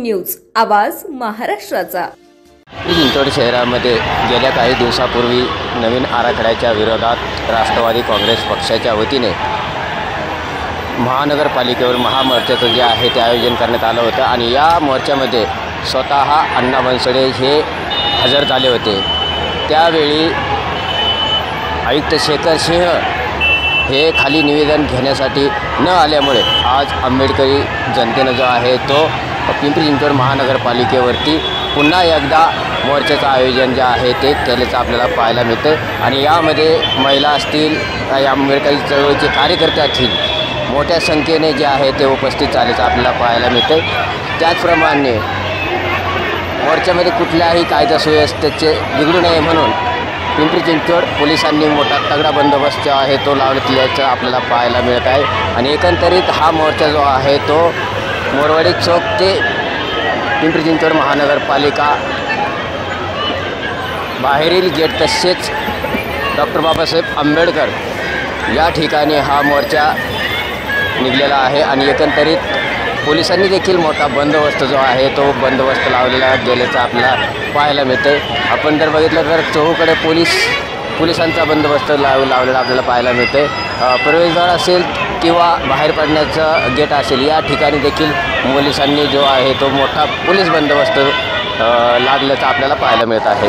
News, आवाज महाराष्ट्राचा। चिंचवड शहरामध्ये गेल्या काही दिवसापूर्वी नवीन आराखड्याच्या विरोधात राष्ट्रवादी काँग्रेस पक्षाच्या वतीने महानगरपालिकेवर महामोर्चाचं जे आहे ते आयोजन करण्यात आलं होतं आणि या मोर्चामध्ये स्वतः अण्णा बनसोडे हे हजर झाले होते। त्यावेळी आयुक्त शेखर सिंह हे खाली निवेदन घेण्यासाठी न आल्यामुळे आज आंबेडकरी जनतेनं जो आहे तो पिंपरी चिंचवड महानगरपालिकेवरती पुन्हा एकदा मोर्चाचं आयोजन जे आहे ते केल्याचं आपल्याला पाहायला मिळतं आणि यामध्ये महिला असतील, आंबेडकरी चळवळीचे कार्यकर्ते असतील, मोठ्या संख्येने जे आहे ते उपस्थित झाल्याचं आपल्याला पाहायला मिळतं। त्याचप्रमाणे मोर्चामध्ये कुठल्याही कायदा सुव्यवस्थेचे बिघडू नये म्हणून पिंपरी चिंचवड पोलिसांनी मोठा तगडा बंदोबस्त जो आहे तो लावल्याचं आपल्याला पाहायला मिळत आहे आणि एकंदरीत हा मोर्चा जो आहे तो मोरवाडी चौक ते पिंपरी चिंचवड महानगरपालिका बाहेरील गेट तसेच डॉक्टर बाबासाहेब आंबेडकर या ठिकाणी हा मोर्चा निघलेला आहे आणि एकंदरीत पोलिसांनी देखील मोठा बंदोबस्त जो आहे तो बंदोबस्त लावलेला गेल्याचं आपल्याला पाहायला मिळतं। आपण जर बघितलं तर चौकडे पोलिसांचा बंदोबस्त लावलेला आपल्याला पाहायला मिळतं। प्रवेशद्वार असेल किंवा बाहेर पडण्याचं गेट असेल या ठिकाणी देखील पोलिसांनी जो आहे तो मोठा पोलीस बंदोबस्त लागल्याचं आपल्याला पाहायला मिळत आहे।